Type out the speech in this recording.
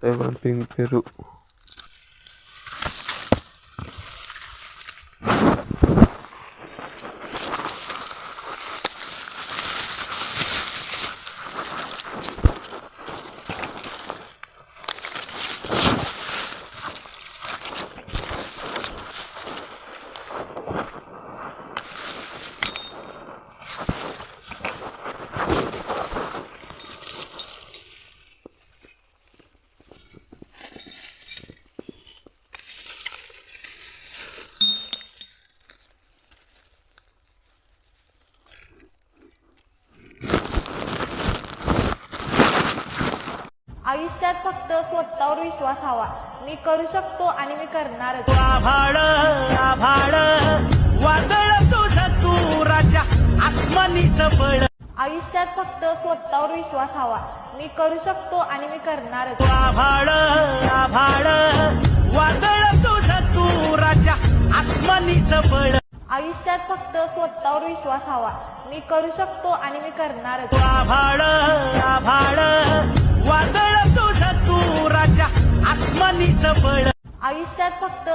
Taiwan Pink Peru. आयुष्यात फक्त स्वतःवर विश्वास हवा. मी करू शकतो आणि मी करणारच. आभाळ आभाळ वादळ तुझं तू राजा आसमानीच बळ. आयुष्यात फक्त स्वतःवर विश्वास हवा. मी करू शकतो आणि मी करणारच. आभाळ आभाळ वादळ तुझं तू राजा आसमानीच बळ. आयुष्यात फक्त स्वतःवर विश्वास हवा. मी करू शकतो आणि मी करणारच. आभाळ आभाळ